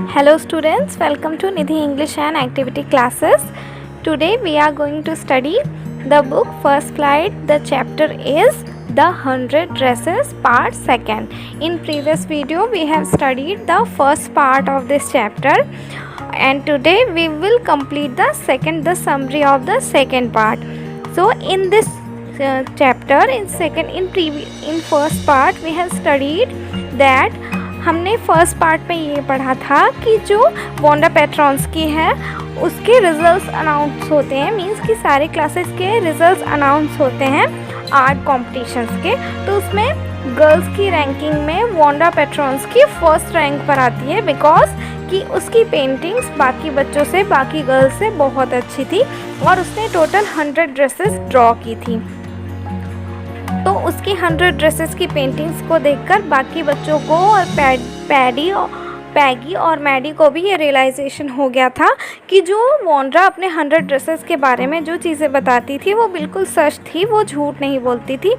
Hello students, welcome to Nidhi English and Activity classes. Today we are going to study the book First Flight. The chapter is The 100 Dresses Part 2nd. In previous video we have studied the first part of this chapter and today we will complete the summary of the second part. So in this chapter in first part we have studied that हमने first part में ये पढ़ा था कि जो Wanda पेट्रोंस्की है उसके results announce होते हैं, मींस कि सारे क्लासेस के रिजल्ट्स अनाउंस होते हैं आर्ट कॉम्पिटिशन्स के। तो उसमें गर्ल्स की रैंकिंग में वोंडा पेट्रोंस्की फर्स्ट रैंक पर आती है बिकॉज कि उसकी पेंटिंग्स बाकी बच्चों से, बाकी गर्ल्स से बहुत अच्छी थी और उसने टोटल 100 ड्रेसेस ड्रॉ की थी। तो उसकी 100 ड्रेसेस की पेंटिंग्स को देखकर बाकी बच्चों को और पैगी और मैडी को भी ये रियलाइजेशन हो गया था कि जो वोंड्रा अपने 100 ड्रेसेस के बारे में जो चीज़ें बताती थी वो बिल्कुल सच थी, वो झूठ नहीं बोलती थी।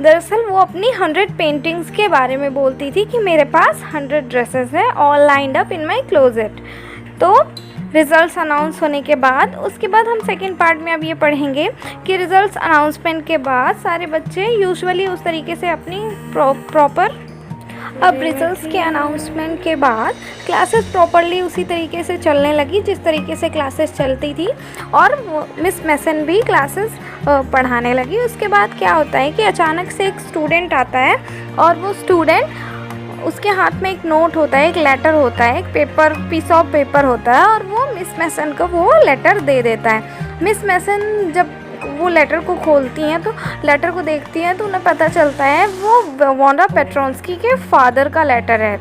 दरअसल वो अपनी 100 पेंटिंग्स के बारे में बोलती थी कि मेरे पास 100 ड्रेसेस हैं all lined up in my closet. तो रिज़ल्ट्स अनाउंस होने के बाद उसके बाद हम सेकेंड पार्ट में अब ये पढ़ेंगे कि रिज़ल्ट्स अनाउंसमेंट के बाद सारे बच्चे यूजुअली उस तरीके से अपनी प्रॉपर अब रिज़ल्ट्स के अनाउंसमेंट के बाद क्लासेस प्रॉपरली उसी तरीके से चलने लगी जिस तरीके से क्लासेस चलती थी और मिस मैसन भी क्लासेस पढ़ाने लगी। उसके बाद क्या होता है कि अचानक से एक स्टूडेंट आता है और वो स्टूडेंट उसके हाथ में एक नोट होता है, एक लेटर होता है, एक पीस ऑफ पेपर होता है और वो मिस मैसन को वो लेटर दे देता है। मिस मैसन जब वो लेटर को खोलती हैं तो लेटर को देखती हैं तो उन्हें पता चलता है वो वोंडा पेट्रोंस्की के फादर का लेटर है,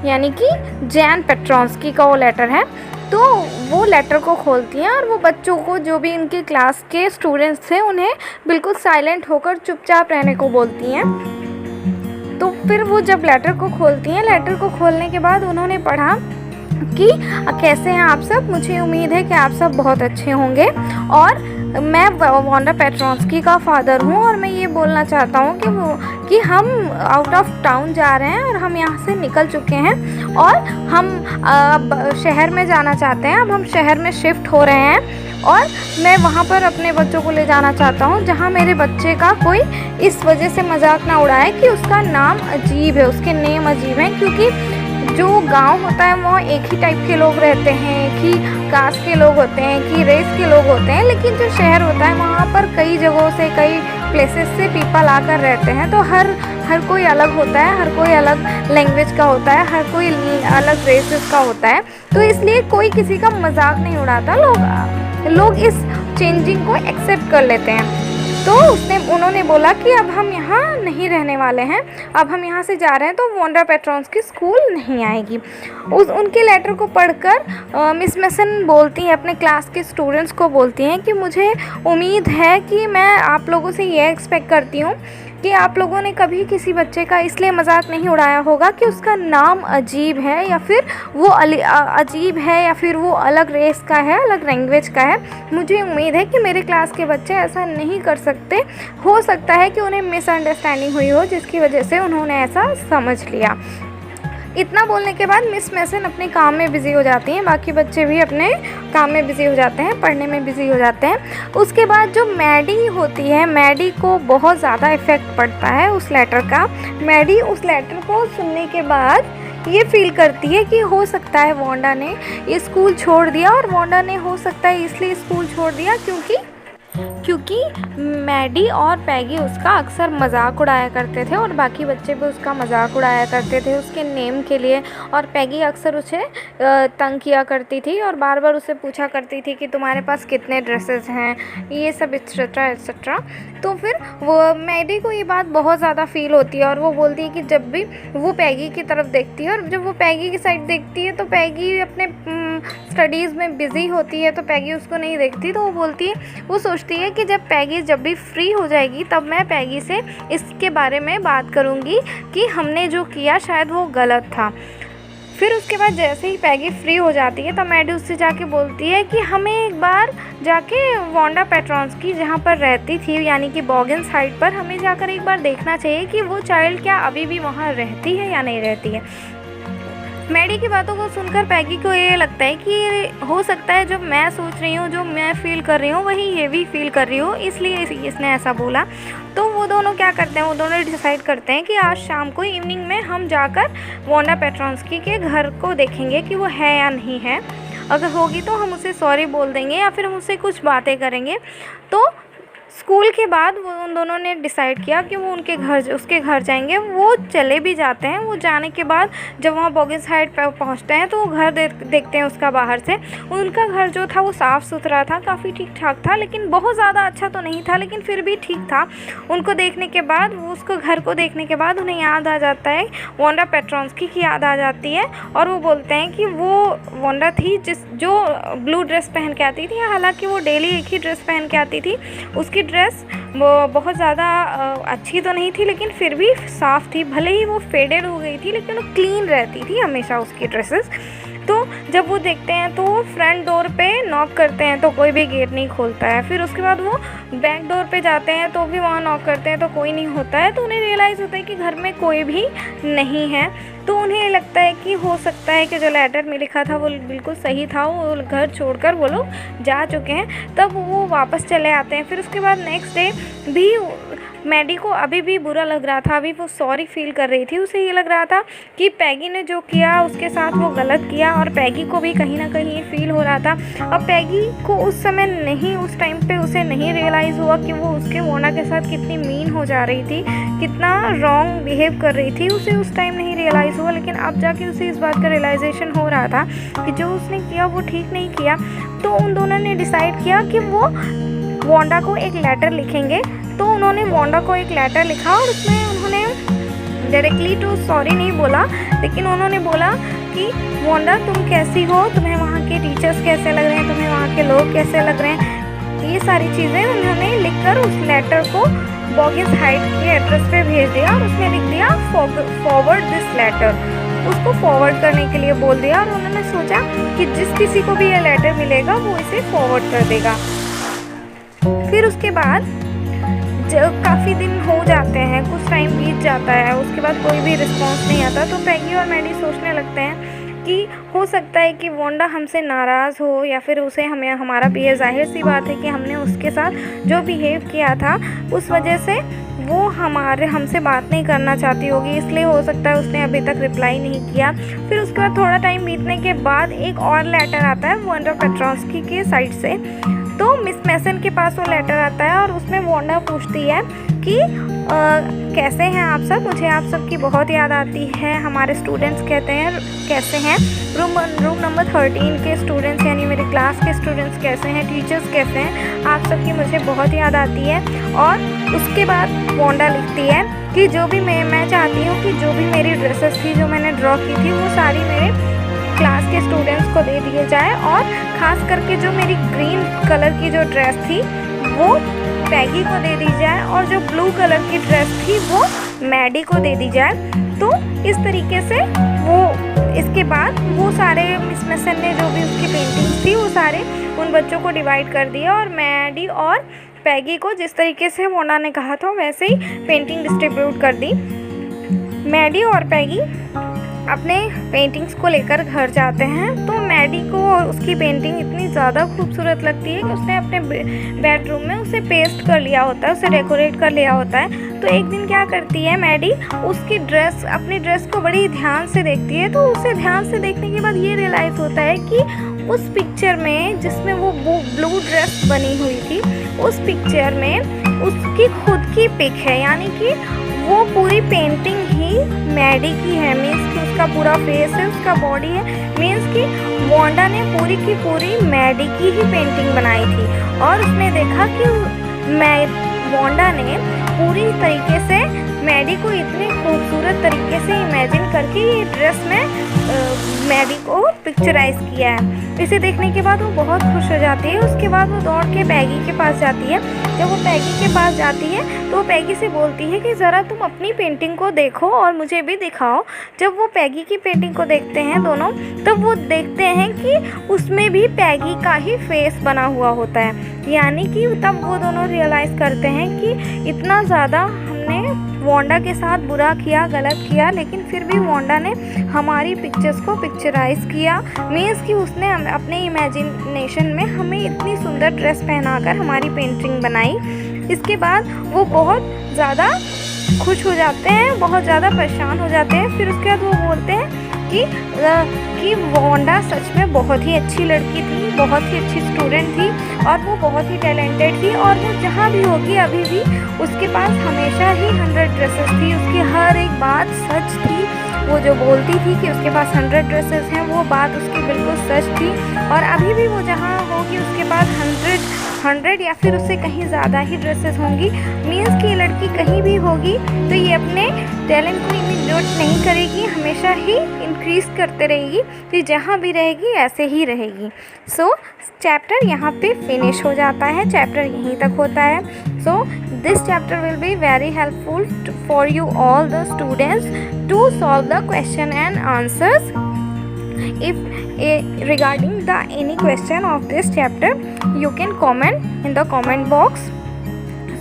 यानी कि जैन पेट्रोंस्की का वो लेटर है। तो वो लेटर को खोलती हैं और वो बच्चों को, जो भी इनके क्लास के स्टूडेंट्स थे, उन्हें बिल्कुल साइलेंट होकर चुपचाप रहने को बोलती हैं। तो फिर वो जब लेटर को खोलती हैं, लेटर को खोलने के बाद उन्होंने पढ़ा कि कैसे हैं आप सब, मुझे उम्मीद है कि आप सब बहुत अच्छे होंगे और मैं वोंडा पेट्रोंस्की का फादर हूँ और मैं ये बोलना चाहता हूँ कि हम आउट ऑफ टाउन जा रहे हैं और हम यहाँ से निकल चुके हैं और हम अब शहर में जाना चाहते हैं। अब हम शहर में शिफ्ट हो रहे हैं और मैं वहाँ पर अपने बच्चों को ले जाना चाहता हूँ जहाँ मेरे बच्चे का कोई इस वजह से मजाक ना उड़ाए कि उसका नाम अजीब है, उसके नेम अजीब हैं। क्योंकि जो गांव होता है वहाँ एक ही टाइप के लोग रहते हैं, एक ही कास्ट के लोग होते हैं, एक ही रेस के लोग होते हैं, लेकिन जो शहर होता है वहाँ पर कई जगहों से, कई प्लेसेस से पीपल आकर रहते हैं। तो हर कोई अलग होता है, हर कोई अलग लैंग्वेज का होता है, हर कोई अलग रेसेस का होता है। तो इसलिए कोई किसी का मजाक नहीं उड़ाता, लोग इस चेंजिंग को एक्सेप्ट कर लेते हैं। तो उन्होंने बोला कि अब हम यहाँ नहीं रहने वाले हैं, अब हम यहाँ से जा रहे हैं तो वोंडा पेट्रोंस्की स्कूल नहीं आएगी। उनके लेटर को पढ़कर मिस मैसन बोलती हैं, अपने क्लास के स्टूडेंट्स को बोलती हैं कि मुझे उम्मीद है कि मैं आप लोगों से ये एक्सपेक्ट करती हूँ कि आप लोगों ने कभी किसी बच्चे का इसलिए मजाक नहीं उड़ाया होगा कि उसका नाम अजीब है या फिर वो अजीब है या फिर वो अलग रेस का है, अलग लैंग्वेज का है। मुझे उम्मीद है कि मेरे क्लास के बच्चे ऐसा नहीं कर सकते। हो सकता है कि उन्हें मिसअंडरस्टैंडिंग हुई हो जिसकी वजह से उन्होंने ऐसा समझ लिया। इतना बोलने के बाद मिस मैसन अपने काम में बिज़ी हो जाती हैं, बाकी बच्चे भी अपने काम में बिज़ी हो जाते हैं, पढ़ने में बिज़ी हो जाते हैं। उसके बाद जो मैडी होती है, मैडी को बहुत ज़्यादा इफ़ेक्ट पड़ता है उस लेटर का। मैडी उस लेटर को सुनने के बाद ये फील करती है कि हो सकता है वोंडा ने ये स्कूल छोड़ दिया और वोंडा ने हो सकता है इसलिए स्कूल छोड़ दिया क्योंकि मैडी और पैगी उसका अक्सर मजाक उड़ाया करते थे और बाकी बच्चे भी उसका मजाक उड़ाया करते थे उसके नेम के लिए। और पैगी अक्सर उसे तंग किया करती थी और बार बार उसे पूछा करती थी कि तुम्हारे पास कितने ड्रेसेस हैं, ये सब एक्सेट्रा एक्सेट्रा। तो फिर वो मैडी को ये बात बहुत ज़्यादा फील होती है और वो बोलती है कि जब भी वो पैगी की तरफ देखती है और जब वो पैगी की साइड देखती है तो पैगी अपने स्टडीज़ में बिज़ी होती है तो पैगी उसको नहीं देखती। तो वो सोचती है कि जब भी फ्री हो जाएगी तब मैं पैगी से इसके बारे में बात करूँगी कि हमने जो किया शायद वो गलत था। फिर उसके बाद जैसे ही पैगी फ्री हो जाती है तब मैडी उससे जाके बोलती है कि हमें एक बार जाके वोंडा पेट्रोंस्की जहाँ पर रहती थी, यानी कि बॉगन्स हाइट पर, हमें जाकर एक बार देखना चाहिए कि वो चाइल्ड क्या अभी भी वहाँ रहती है या नहीं रहती है। मैडी की बातों को सुनकर पैगी को ये लगता है कि हो सकता है जो मैं सोच रही हूँ, जो मैं फ़ील कर रही हूँ, वही ये भी फ़ील कर रही हो, इसलिए इसने ऐसा बोला। तो वो दोनों क्या करते हैं, वो दोनों डिसाइड करते हैं कि आज शाम को इवनिंग में हम जाकर वांडा पेट्रोंस्की के घर को देखेंगे कि वो है या नहीं है। अगर होगी तो हम उसे सॉरी बोल देंगे या फिर हम उससे कुछ बातें करेंगे। तो स्कूल के बाद वो उन दोनों ने डिसाइड किया कि वो उसके घर जाएंगे। वो चले भी जाते हैं। वो जाने के बाद जब वहाँ बॉगिंस हाइट पर पहुँचते हैं तो वो घर देखते हैं उसका बाहर से। उनका घर जो था वो साफ़ सुथरा था, काफ़ी ठीक ठाक था, लेकिन बहुत ज़्यादा अच्छा तो नहीं था, लेकिन फिर भी ठीक था। उनको देखने के बाद, वो उसको घर को देखने के बाद उन्हें याद आ जाता है, वांडा पेट्रोंस्की की याद आ जाती है। और वो बोलते हैं कि वो वांडा थी जो ब्लू ड्रेस पहन के आती थी। हालांकि वो डेली एक ही ड्रेस पहन के आती थी। उसकी ड्रेस वो बहुत ज़्यादा अच्छी तो नहीं थी, लेकिन फिर भी साफ़ थी। भले ही वो फेडेड हो गई थी, लेकिन वो क्लीन रहती थी हमेशा उसकी ड्रेसेस। तो जब वो देखते हैं तो वो फ्रंट डोर पे नॉक करते हैं तो कोई भी गेट नहीं खोलता है। फिर उसके बाद वो बैक डोर पे जाते हैं तो भी वहाँ नॉक करते हैं तो कोई नहीं होता है। तो उन्हें रियलाइज़ होता है कि घर में कोई भी नहीं है। तो उन्हें लगता है कि हो सकता है कि जो लेटर में लिखा था वो बिल्कुल सही था, वो घर छोड़कर वो लोग जा चुके हैं। तब वो वापस चले आते हैं। फिर उसके बाद नेक्स्ट डे भी मैडी को अभी भी बुरा लग रहा था। अभी वो सॉरी फील कर रही थी। उसे ये लग रहा था कि पैगी ने जो किया उसके साथ वो गलत किया, और पैगी को भी कहीं ना कहीं ये फील हो रहा था। अब पैगी को उस समय नहीं, उस टाइम पे उसे नहीं रियलाइज़ हुआ कि वो उसके वांडा के साथ कितनी मीन हो जा रही थी, कितना रॉन्ग बिहेव कर रही थी। उसे उस टाइम नहीं रियलाइज़ हुआ, लेकिन अब जाके उसे इस बात का रियलाइजेशन हो रहा था कि जो उसने किया वो ठीक नहीं किया। तो उन दोनों ने डिसाइड किया कि वो वांडा को एक लेटर लिखेंगे। तो उन्होंने वांडा को एक लेटर लिखा और उसमें उन्होंने डायरेक्टली तो सॉरी नहीं बोला, लेकिन उन्होंने बोला कि वांडा तुम कैसी हो, तुम्हें वहाँ के टीचर्स कैसे लग रहे हैं, तुम्हें वहाँ के लोग कैसे लग रहे हैं। ये सारी चीज़ें उन्होंने लिखकर उस लेटर को बॉगिंस हाइट के एड्रेस पे भेज दिया और उसमें लिख दिया फॉरवर्ड दिस लेटर। उसको फॉरवर्ड करने के लिए बोल दिया और उन्होंने सोचा कि जिस किसी को भी ये लेटर मिलेगा वो इसे फॉरवर्ड कर देगा। फिर उसके बाद जब काफ़ी दिन हो जाते हैं, कुछ टाइम बीत जाता है, उसके बाद कोई भी रिस्पॉन्स नहीं आता। तो पैगी और मैडी सोचने लगते हैं कि हो सकता है कि वांडा हमसे नाराज़ हो, या फिर उसे हमें हमारा बिहेव, जाहिर सी बात है कि हमने उसके साथ जो बिहेव किया था उस वजह से वो हमसे बात नहीं करना चाहती होगी, इसलिए हो सकता है उसने अभी तक रिप्लाई नहीं किया। फिर उसके बाद थोड़ा टाइम बीतने के बाद एक और लेटर आता है वांडा पेट्रोंस्की के साइड से। तो मिस मैसन के पास वो लेटर आता है और उसमें वांडा पूछती है कि कैसे हैं आप सब, मुझे आप सब की बहुत याद आती है। हमारे स्टूडेंट्स कहते हैं कैसे हैं, रूम नंबर 13 के स्टूडेंट्स यानी मेरे क्लास के स्टूडेंट्स कैसे हैं, टीचर्स कैसे हैं, आप सब की मुझे बहुत याद आती है। और उसके बाद वांडा लिखती है कि जो भी मैं चाहती हूँ कि जो भी मेरी ड्रेसेस थी जो मैंने ड्रॉ की थी वो सारी मेरे क्लास के स्टूडेंट्स को दे दिए जाए, और ख़ास करके जो मेरी ग्रीन कलर की जो ड्रेस थी वो पैगी को दे दी जाए, और जो ब्लू कलर की ड्रेस थी वो मैडी को दे दी जाए। तो इस तरीके से वो इसके बाद वो सारे मिस मैसन ने जो भी उसकी पेंटिंग्स थी वो सारे उन बच्चों को डिवाइड कर दिया, और मैडी और पैगी को जिस तरीके से वांडा ने कहा था वैसे ही पेंटिंग डिस्ट्रीब्यूट कर दी। मैडी और पैगी अपने पेंटिंग्स को लेकर घर जाते हैं। तो मैडी को उसकी पेंटिंग इतनी ज़्यादा खूबसूरत लगती है कि उसने अपने बेडरूम में उसे पेस्ट कर लिया होता है, उसे डेकोरेट कर लिया होता है। तो एक दिन क्या करती है मैडी, उसकी अपनी ड्रेस को बड़ी ध्यान से देखती है। तो उसे ध्यान से देखने के बाद ये रियलाइज़ होता है कि उस पिक्चर में जिसमें वो ब्लू ड्रेस बनी हुई थी, उस पिक्चर में उसकी खुद की पिक है, यानी कि वो पूरी पेंटिंग ही मैडी की है। मीन्स कि उसका पूरा फेस है, उसका बॉडी है, मीन्स कि वांडा ने पूरी की पूरी मैडी की ही पेंटिंग बनाई थी। और उसने देखा कि वांडा ने पूरी तरीके से मैडी को इतने खूबसूरत तरीके से इमेजिन करके ये ड्रेस में मैडी को पिक्चराइज किया है। इसे देखने के बाद वो बहुत खुश हो जाती है। उसके बाद वो दौड़ के पैगी के पास जाती है। जब वो पैगी के पास जाती है तो वो पैगी से बोलती है कि ज़रा तुम अपनी पेंटिंग को देखो और मुझे भी दिखाओ। जब वो पैगी की पेंटिंग को देखते हैं दोनों, तब वो देखते हैं कि उसमें भी पैगी का ही फेस बना हुआ होता है। यानी कि तब वो दोनों रियलाइज़ करते हैं कि इतना ज़्यादा हमने वांडा के साथ बुरा किया, गलत किया, लेकिन फिर भी वांडा ने हमारी पिक्चर्स को पिक्चराइज किया। मीन्स कि उसने अपने इमेजिनेशन में हमें इतनी सुंदर ड्रेस पहनाकर हमारी पेंटिंग बनाई। इसके बाद वो बहुत ज़्यादा खुश हो जाते हैं, बहुत ज़्यादा परेशान हो जाते हैं। फिर उसके बाद वो बोलते हैं कि वांडा सच में बहुत ही अच्छी लड़की थी, बहुत ही अच्छी स्टूडेंट थी और वो बहुत ही टैलेंटेड थी, और वो जहाँ भी होगी अभी भी उसके पास हमेशा ही 100 ड्रेसेस थी। उसकी हर एक बात सच थी। वो जो बोलती थी कि उसके पास 100 ड्रेसेस हैं, वो बात उसकी बिल्कुल सच थी। और अभी भी वो जहाँ होगी उसके पास 100 या फिर उससे कहीं ज़्यादा ही ड्रेसेस होंगी। मीन्स कि ये लड़की कहीं भी होगी तो ये अपने टैलेंट को इग्नोर नहीं करेगी, हमेशा ही इंक्रीज़ करते रहेगी। तो जहाँ भी रहेगी ऐसे ही रहेगी। सो चैप्टर यहाँ पे फिनिश हो जाता है, चैप्टर यहीं तक होता है। So this chapter will be very helpful for you all the students to solve the question and answers. If regarding the any question of this chapter, you can comment in the comment box.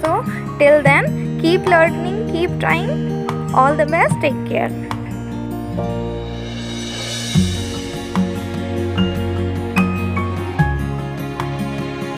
So till then, keep learning, keep trying. All the best. Take care.